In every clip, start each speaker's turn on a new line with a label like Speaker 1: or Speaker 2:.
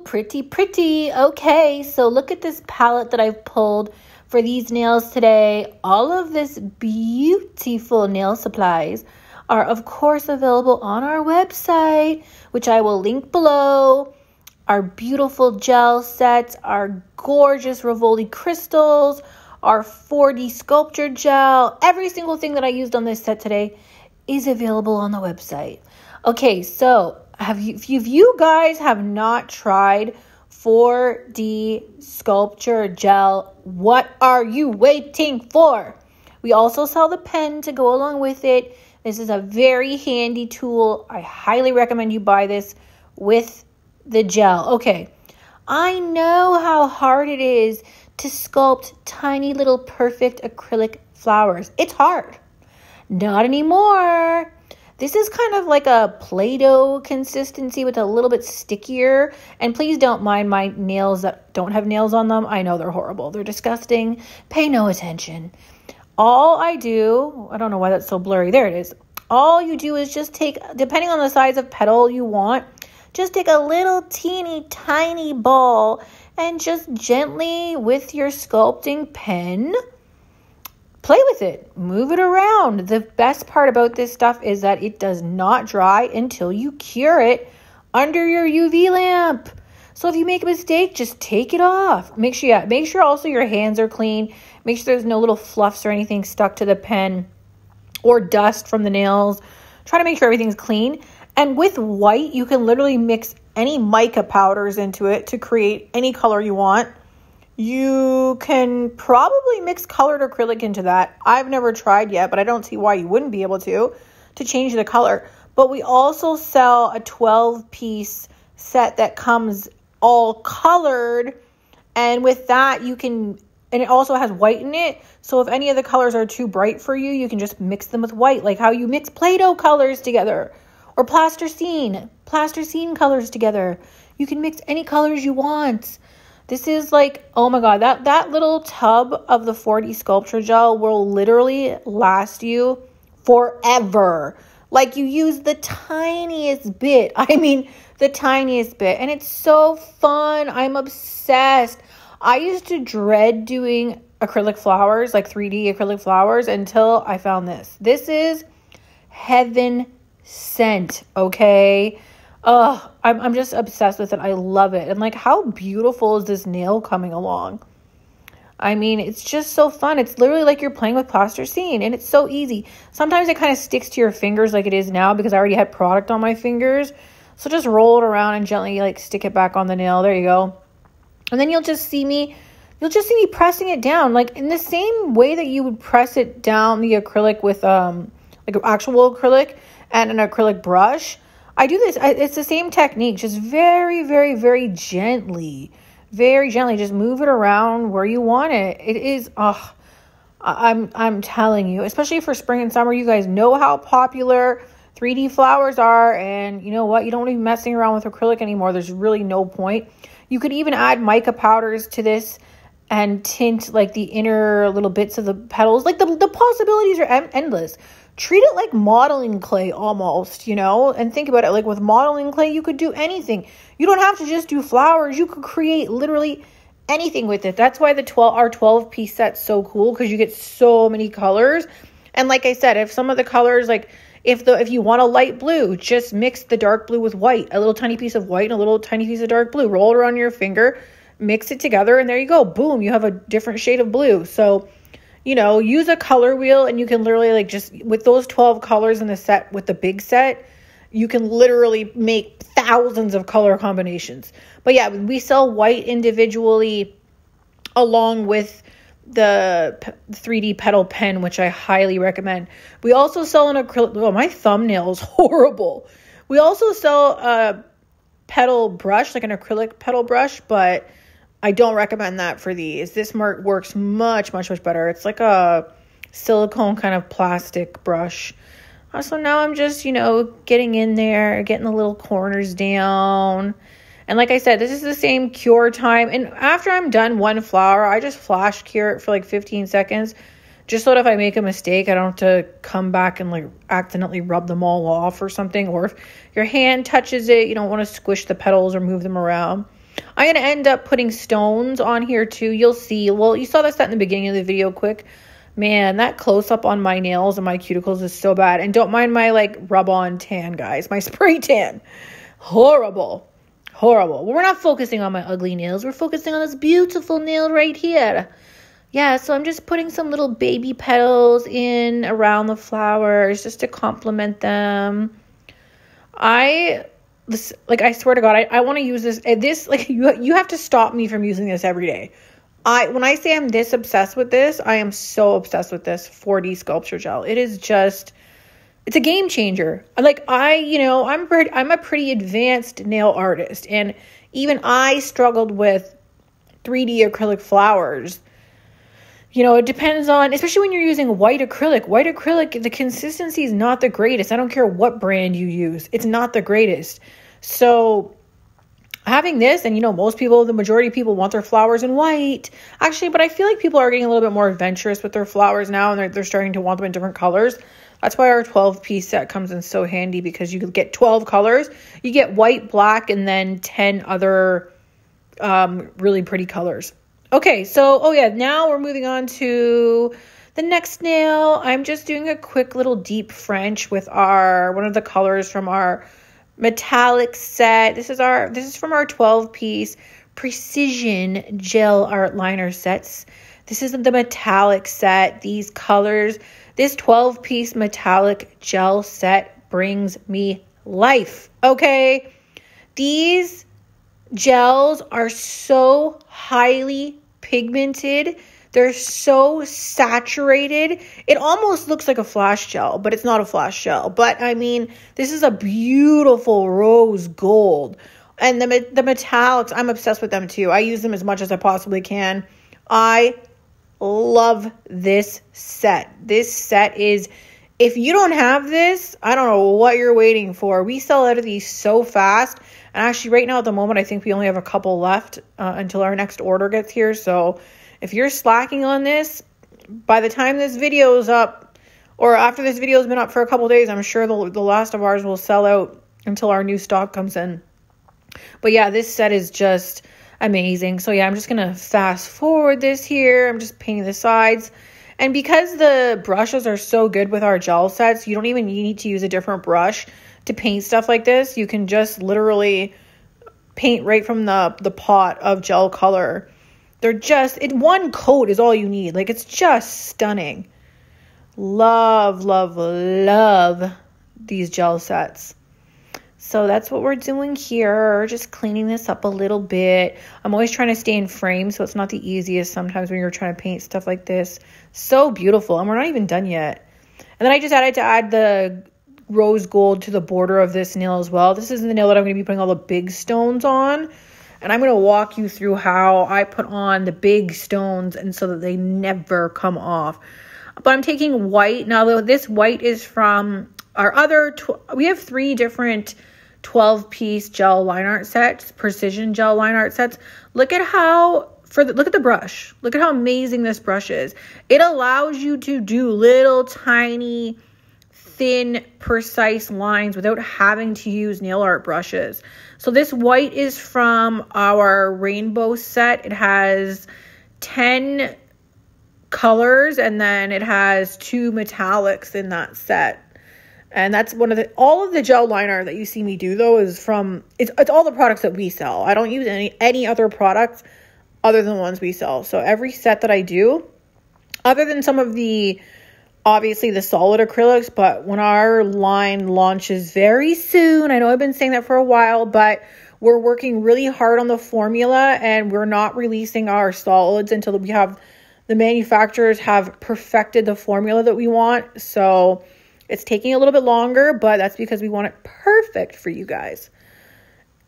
Speaker 1: pretty, pretty. Okay, so look at this palette that I've pulled for these nails today. All of this beautiful nail supplies are, of course, available on our website, which I will link below. Our beautiful gel sets, our gorgeous Rivoli crystals, our 4D sculpture gel. Every single thing that I used on this set today is available on the website. Okay, so if you guys have not tried 4D sculpture gel, what are you waiting for? We also sell the pen to go along with it. This is a very handy tool. I highly recommend you buy this with the gel. Okay, I know how hard it is to sculpt tiny little perfect acrylic flowers. It's hard. Not anymore. This is kind of like a Play-Doh consistency with a little bit stickier. And please don't mind my nails that don't have nails on them. I know they're horrible. They're disgusting. Pay no attention. All I do, I don't know why that's so blurry. There it is. All you do is just take, depending on the size of petal you want, just take a little teeny tiny ball and just gently with your sculpting pen, play with it, move it around. The best part about this stuff is that it does not dry until you cure it under your UV lamp. So if you make a mistake, just take it off. Make sure also your hands are clean. Make sure there's no little fluffs or anything stuck to the pen or dust from the nails. Try to make sure everything's clean. And with white, you can literally mix any mica powders into it to create any color you want. You can probably mix colored acrylic into that. I've never tried yet, but I don't see why you wouldn't be able to change the color. But we also sell a 12-piece set that comes all colored. And with that, you can, and it also has white in it. So if any of the colors are too bright for you, you can just mix them with white, like how you mix Play-Doh colors together or plasticine colors together. You can mix any colors you want. This is like, oh my God, that little tub of the 4D sculpture gel will literally last you forever. Like you use the tiniest bit. I mean, the tiniest bit. And it's so fun. I'm obsessed. I used to dread doing acrylic flowers, like 3D acrylic flowers, until I found this. This is heaven sent, okay? I'm just obsessed with it. I love it. And like, how beautiful is this nail coming along? I mean, it's just so fun. It's literally like you're playing with plasticine, and it's so easy. Sometimes it kind of sticks to your fingers like it is now because I already had product on my fingers. So just roll it around and gently like stick it back on the nail. There you go. And then you'll just see me pressing it down, like in the same way that you would press it down the acrylic with like actual acrylic and an acrylic brush. I do this. It's the same technique, just very, very, very gently, just move it around where you want it. It is, I'm telling you, especially for spring and summer, you guys know how popular 3D flowers are. And you know what? You don't want to be messing around with acrylic anymore. There's really no point. You could even add mica powders to this and tint like the inner little bits of the petals. Like the possibilities are endless. Treat it like modeling clay almost, you know, and think about it. Like with modeling clay, you could do anything. You don't have to just do flowers. You could create literally anything with it. That's why our 12-piece set's so cool, because you get so many colors. And like I said, if some of the colors, like if you want a light blue, just mix the dark blue with white, a little tiny piece of white and a little tiny piece of dark blue. Roll it around your finger, mix it together, and there you go. Boom, you have a different shade of blue. So, you know, use a color wheel, and you can literally like just with those 12 colors in the set, with the big set, you can literally make thousands of color combinations. But yeah, we sell white individually along with the 3D petal pen, which I highly recommend. We also sell an acrylic. Oh, my thumbnail is horrible. We also sell a petal brush, like an acrylic petal brush, but I don't recommend that for these. This works much, much, much better. It's like a silicone kind of plastic brush. So now I'm just, you know, getting in there, getting the little corners down. And like I said, this is the same cure time. And after I'm done one flower, I just flash cure it for like 15 seconds. Just so that if I make a mistake, I don't have to come back and like accidentally rub them all off or something. Or if your hand touches it, you don't want to squish the petals or move them around. I'm going to end up putting stones on here too. You'll see. Well, you saw this in the beginning of the video quick. Man, that close-up on my nails and my cuticles is so bad. And don't mind my, like, rub-on tan, guys. My spray tan. Horrible. Horrible. Well, we're not focusing on my ugly nails. We're focusing on this beautiful nail right here. Yeah, so I'm just putting some little baby petals in around the flowers just to complement them. I swear to God, I want to use this. This, like, you have to stop me from using this every day. When I say I'm this obsessed with this, I am so obsessed with this 4D sculpture gel. It is just, it's a game changer. Like I'm a pretty advanced nail artist, and even I struggled with 3D acrylic flowers. It depends on, especially when you're using white acrylic. White acrylic, the consistency is not the greatest. I don't care what brand you use. It's not the greatest. So having this, and the majority of people want their flowers in white. Actually, but I feel like people are getting a little bit more adventurous with their flowers now, and they're starting to want them in different colors. That's why our 12-piece set comes in so handy, because you could get 12 colors. You get white, black, and then 10 other really pretty colors. Okay, so, now we're moving on to the next nail. I'm just doing a quick little deep French with one of the colors from our metallic set. This is from our 12-piece precision gel art liner sets. This is the metallic set. These colors, this 12-piece metallic gel set brings me life. Okay, these gels are so highly pigmented. They're so saturated. It almost looks like a flash gel, but it's not a flash gel. But I mean, this is a beautiful rose gold. And the metallics, I'm obsessed with them too. I use them as much as I possibly can. I love this set. This set is, if you don't have this, I don't know what you're waiting for. We sell out of these so fast. And actually right now at the moment, I think we only have a couple left until our next order gets here. So if you're slacking on this, by the time this video is up, or after this video has been up for a couple days, I'm sure the last of ours will sell out until our new stock comes in. But yeah, this set is just amazing. So yeah, I'm just going to fast forward this here. I'm just painting the sides. And because the brushes are so good with our gel sets, you don't even need to use a different brush to paint stuff like this. You can just literally paint right from the pot of gel color. One coat is all you need. Like, it's just stunning. Love, love, love these gel sets. So that's what we're doing here. Just cleaning this up a little bit. I'm always trying to stay in frame, so it's not the easiest sometimes when you're trying to paint stuff like this. So beautiful. And we're not even done yet. And then I just add the rose gold to the border of this nail as well. This is the nail that I'm going to be putting all the big stones on. And I'm going to walk you through how I put on the big stones and so that they never come off. But I'm taking white. Now, this white is from our other, we have 3 different 12-piece gel line art sets, precision gel line art sets. Look at look at the brush. Look at how amazing this brush is. It allows you to do little tiny, thin, precise lines without having to use nail art brushes. So this white is from our rainbow set. It has 10 colors, and then it has 2 metallics in that set. And that's all of the gel liner that you see me do though is from, it's all the products that we sell. I don't use any other products other than the ones we sell. So every set that I do, other than some of the, obviously the solid acrylics, but when our line launches very soon, I know I've been saying that for a while, but we're working really hard on the formula, and we're not releasing our solids until the manufacturers have perfected the formula that we want. So it's taking a little bit longer, but that's because we want it perfect for you guys.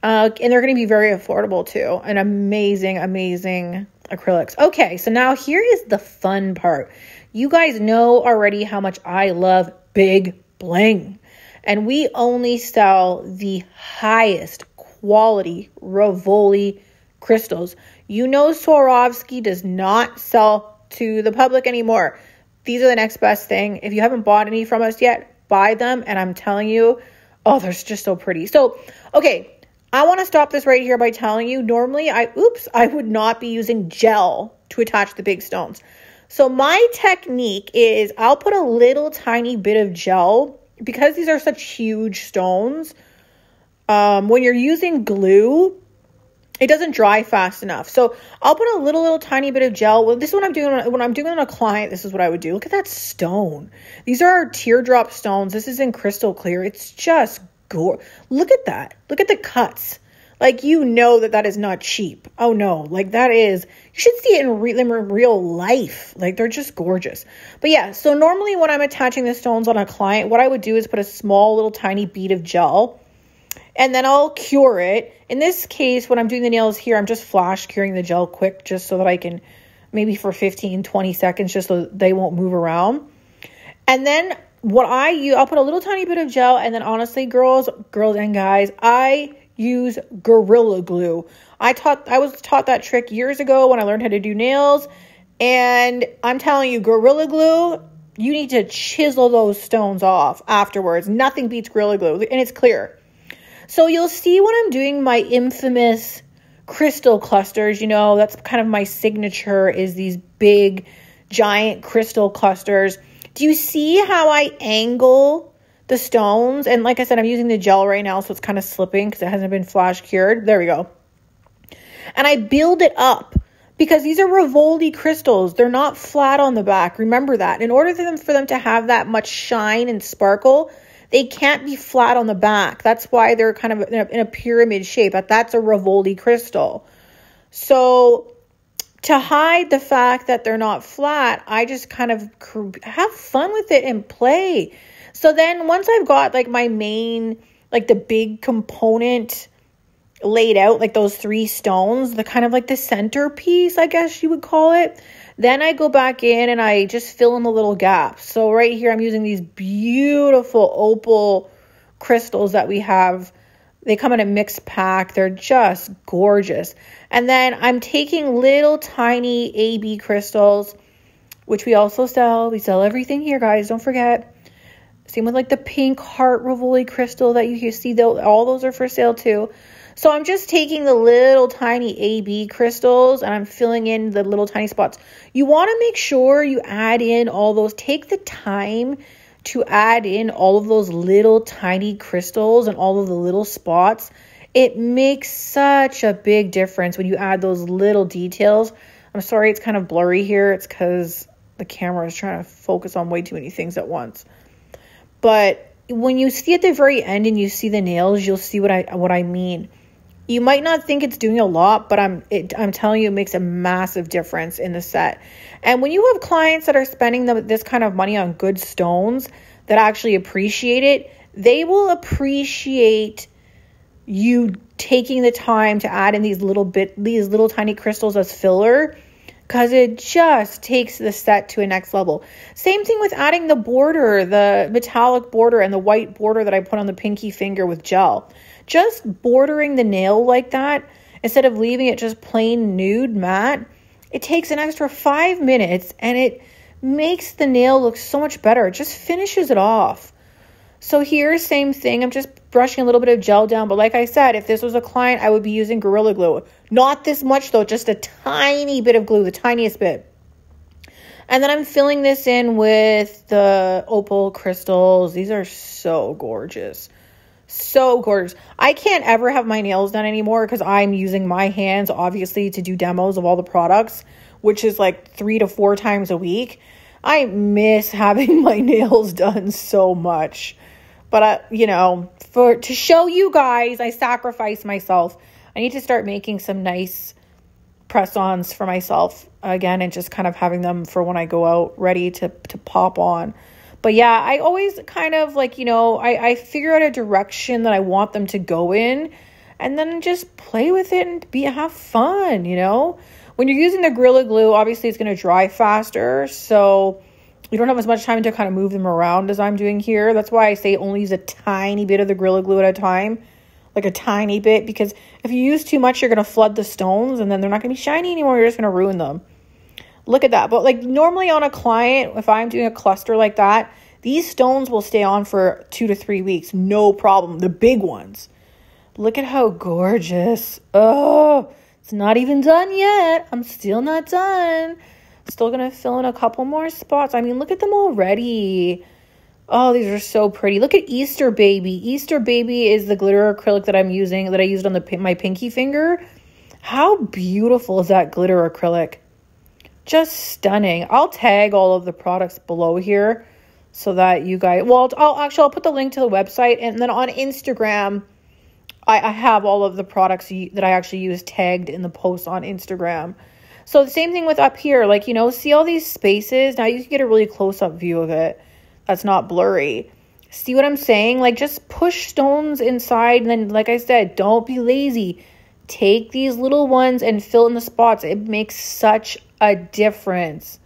Speaker 1: And they're going to be very affordable too. And amazing, amazing acrylics. Okay, so now here is the fun part. You guys know already how much I love big bling. And we only sell the highest quality Rivoli crystals. You know Swarovski does not sell to the public anymore. These are the next best thing. If you haven't bought any from us yet, buy them. And I'm telling you, oh, they're just so pretty. So, okay, I want to stop this right here by telling you, normally I would not be using gel to attach the big stones. So my technique is I'll put a little tiny bit of gel because these are such huge stones. When you're using glue, it doesn't dry fast enough. So I'll put a little tiny bit of gel. Well, this is what I'm doing when I'm doing it on a client. This is what I would do. Look at that stone. These are our teardrop stones. This is in crystal clear. It's just gorgeous. Look at that. Look at the cuts. Like, you know that is not cheap. Oh no, like that is, you should see it in real life. Like, they're just gorgeous. But yeah, so normally when I'm attaching the stones on a client, what I would do is put a small little tiny bead of gel, and then I'll cure it. In this case, when I'm doing the nails here, I'm just flash curing the gel quick, just so that I can, maybe for 15, 20 seconds, just so they won't move around. And then I'll put a little tiny bit of gel, and then honestly, girls and guys, I use Gorilla Glue. I was taught that trick years ago when I learned how to do nails, and I'm telling you, Gorilla Glue, you need to chisel those stones off afterwards. Nothing beats Gorilla Glue, and it's clear. So you'll see when I'm doing my infamous crystal clusters, you know, that's kind of my signature, is these big, giant crystal clusters. Do you see how I angle the stones? And like I said, I'm using the gel right now, so it's kind of slipping because it hasn't been flash cured. There we go. And I build it up because these are Rivoli crystals. They're not flat on the back. Remember that. In order for them to have that much shine and sparkle, they can't be flat on the back. That's why they're kind of in a pyramid shape. But that's a Rivoli crystal. So to hide the fact that they're not flat, I just kind of have fun with it and play. So then once I've got like my main, like the big component laid out, like those 3 stones, the kind of like the centerpiece, I guess you would call it, then I go back in and I just fill in the little gaps. So right here, I'm using these beautiful opal crystals that we have. They come in a mixed pack. They're just gorgeous. And then I'm taking little tiny AB crystals, which we also sell. We sell everything here, guys. Don't forget. Same with like the pink heart Rivoli crystal that you see. All those are for sale too. So I'm just taking the little tiny AB crystals and I'm filling in the little tiny spots. You want to make sure you add in all those. Take the time to add in all of those little tiny crystals and all of the little spots. It makes such a big difference when you add those little details. I'm sorry it's kind of blurry here. It's because the camera is trying to focus on way too many things at once. But when you see at the very end and you see the nails, you'll see what I mean. You might not think it's doing a lot, but I'm telling you, it makes a massive difference in the set. And when you have clients that are spending this kind of money on good stones that actually appreciate it, they will appreciate you taking the time to add in these little tiny crystals as filler, because it just takes the set to a next level. Same thing with adding the border, the metallic border and the white border that I put on the pinky finger with gel. Just bordering the nail like that, instead of leaving it just plain nude matte, it takes an extra 5 minutes and it makes the nail look so much better. It just finishes it off. So here, same thing. I'm just brushing a little bit of gel down. But like I said, if this was a client, I would be using Gorilla Glue. Not this much though, just a tiny bit of glue, the tiniest bit. And then I'm filling this in with the opal crystals. These are so gorgeous. So gorgeous. I can't ever have my nails done anymore because I'm using my hands, obviously, to do demos of all the products, which is like 3 to 4 times a week. I miss having my nails done so much. But, to show you guys, I sacrifice myself. I need to start making some nice press-ons for myself again and just kind of having them for when I go out ready to pop on. But yeah, I always kind of I figure out a direction that I want them to go in and then just play with it and have fun, When you're using the Gorilla Glue, obviously it's going to dry faster. So you don't have as much time to kind of move them around as I'm doing here. That's why I say only use a tiny bit of the Gorilla Glue at a time. Like a tiny bit. Because if you use too much, you're going to flood the stones and then they're not going to be shiny anymore. You're just going to ruin them. Look at that. But like normally on a client, if I'm doing a cluster like that, these stones will stay on for 2 to 3 weeks. No problem. The big ones. Look at how gorgeous. Oh, it's not even done yet. I'm still not done. Still going to fill in a couple more spots. I mean, look at them already. Oh, these are so pretty. Look at Easter Baby. Easter Baby is the glitter acrylic that I'm using, that I used on my pinky finger. How beautiful is that glitter acrylic? Just stunning. I'll tag all of the products below here so that you guys, well, I'll put the link to the website, and then on Instagram, I have all of the products that I actually use tagged in the post on Instagram. So the same thing with up here, like, you know, see all these spaces? Now you can get a really close-up view of it. That's not blurry. See what I'm saying? Like, just push stones inside, and then, like I said, don't be lazy. Take these little ones and fill in the spots. It makes such a difference.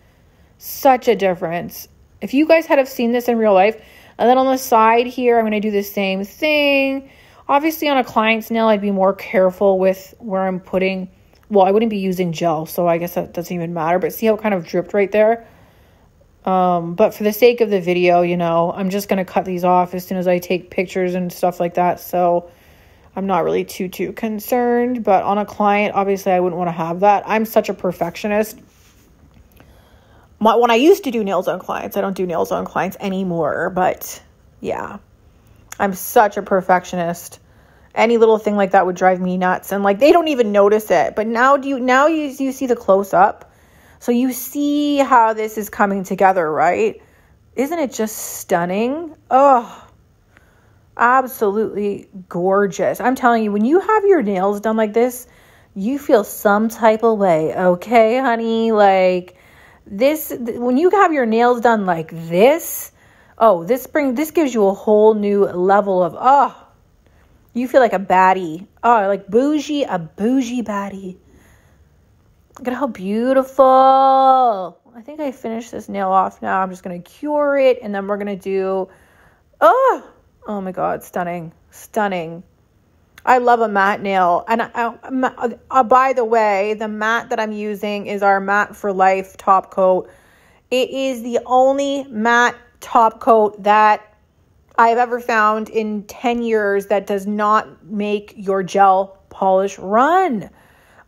Speaker 1: Such a difference. If you guys had seen this in real life, and then on the side here, I'm going to do the same thing. Obviously, on a client's nail, I'd be more careful with where I'm putting, well, I wouldn't be using gel, so I guess that doesn't even matter. But see how it kind of dripped right there? But for the sake of the video, you know, I'm just going to cut these off as soon as I take pictures and stuff like that. So I'm not really too concerned. But on a client, obviously, I wouldn't want to have that. I'm such a perfectionist. When I used to do nails on clients, I don't do nails on clients anymore. But yeah, I'm such a perfectionist. Any little thing like that would drive me nuts. And like, they don't even notice it. But now you see the close up. So you see how this is coming together, right? Isn't it just stunning? Oh, absolutely gorgeous. I'm telling you, when you have your nails done like this, you feel some type of way, okay, honey? Like this, when you have your nails done like this, oh, this gives you a whole new level of, oh, you feel like a baddie. Oh, like a bougie baddie. Look at how beautiful. I think I finished this nail off now. I'm just going to cure it, and then we're going to do, oh my God, stunning, stunning. I love a matte nail. And by the way, the matte that I'm using is our Matte for Life top coat. It is the only matte top coat that I've ever found in 10 years that does not make your gel polish run.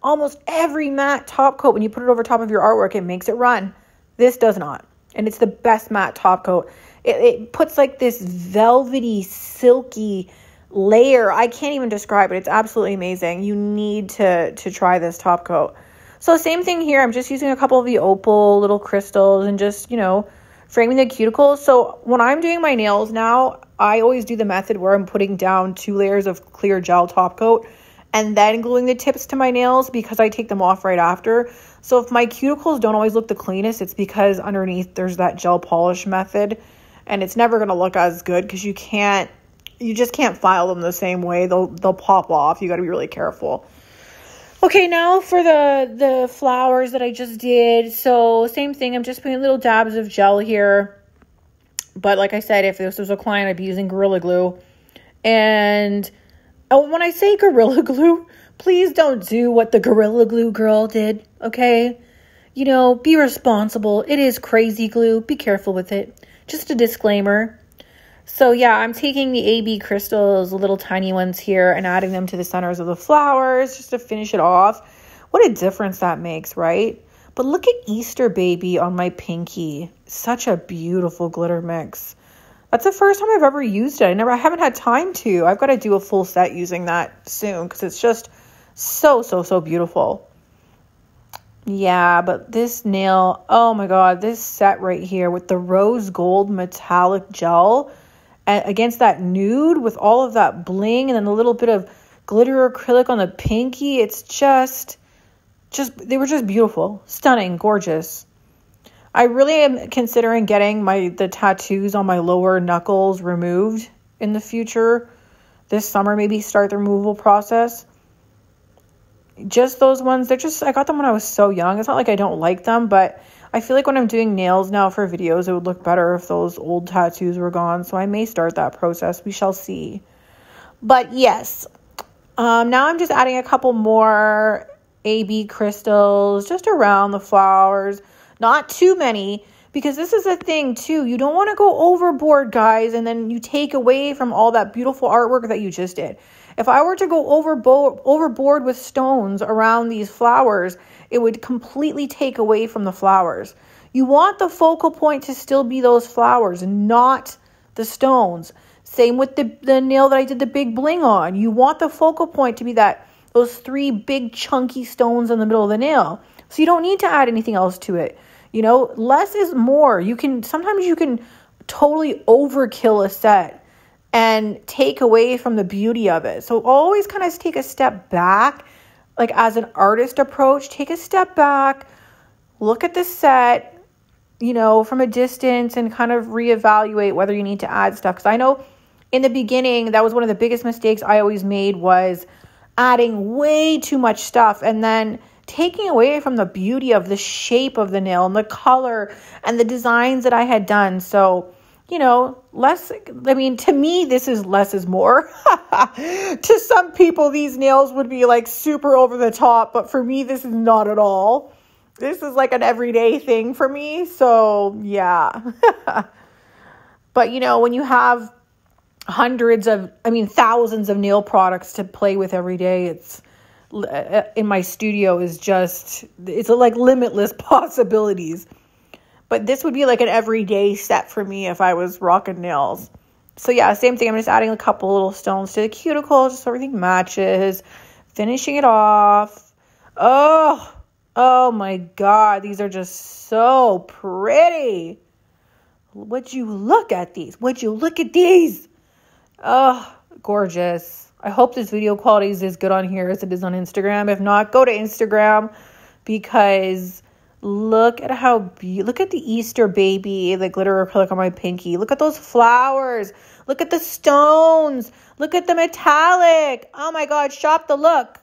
Speaker 1: Almost every matte top coat, when you put it over top of your artwork, it makes it run. This does not. And it's the best matte top coat. It puts like this velvety, silky layer. I can't even describe it. It's absolutely amazing. You need to try this top coat. So same thing here. I'm just using a couple of the opal little crystals and just, you know, framing the cuticles. So when I'm doing my nails now, I always do the method where I'm putting down 2 layers of clear gel top coat and then gluing the tips to my nails, because I take them off right after. So if my cuticles don't always look the cleanest, it's because underneath there's that gel polish method, and it's never going to look as good because you just can't file them the same way. They'll pop off. You got to be really careful. Okay, now for the flowers that I just did. So same thing. I'm just putting little dabs of gel here. But like I said, if this was a client, I'd be using Gorilla Glue. And when I say Gorilla Glue, please don't do what the Gorilla Glue girl did, okay? You know, be responsible. It is crazy glue. Be careful with it. Just a disclaimer. So yeah, I'm taking the AB crystals, the little tiny ones here, and adding them to the centers of the flowers just to finish it off. What a difference that makes, right? But look at Easter Baby on my pinky. Such a beautiful glitter mix. That's the first time I've ever used it. I haven't had time to. I've got to do a full set using that soon because it's just so beautiful. Yeah, but this nail, oh my God, this set right here with the rose gold metallic gel against that nude with all of that bling and then a little bit of glitter acrylic on the pinky. It's just they were just beautiful, stunning, gorgeous. I really am considering getting the tattoos on my lower knuckles removed in the future. This summer, maybe start the removal process. Just those ones, I got them when I was so young. It's not like I don't like them, but I feel like when I'm doing nails now for videos, it would look better if those old tattoos were gone. So I may start that process. We shall see. But yes, now I'm just adding a couple more AB crystals just around the flowers. Not too many, because this is a thing too. You don't want to go overboard, guys, and then you take away from all that beautiful artwork that you just did. If I were to go overboard with stones around these flowers, it would completely take away from the flowers. You want the focal point to still be those flowers, not the stones. Same with the nail that I did the big bling on. You want the focal point to be those 3 big chunky stones in the middle of the nail. So you don't need to add anything else to it. Less is more. Sometimes you can totally overkill a set and take away from the beauty of it. So always kind of take a step back, like as an artist approach, take a step back, look at the set, from a distance and kind of reevaluate whether you need to add stuff. Because I know in the beginning, that was one of the biggest mistakes I always made, was adding way too much stuff and then taking away from the beauty of the shape of the nail and the color and the designs that I had done. So, to me, this is less is more. To some people, these nails would be like super over the top, but for me, this is not at all. This is like an everyday thing for me. So, yeah. But, when you have thousands of nail products to play with every day, it's in my studio it's like limitless possibilities. But this would be like an everyday set for me if I was rocking nails. So yeah, same thing. I'm just adding a couple little stones to the cuticle just so everything matches. Finishing it off. Oh my God. These are just so pretty. Would you look at these? Would you look at these? Oh, gorgeous. I hope this video quality is as good on here as it is on Instagram. If not, go to Instagram, because look at the Easter baby, the glitter acrylic on my pinky. Look at those flowers. Look at the stones. Look at the metallic. Oh my God, shop the look.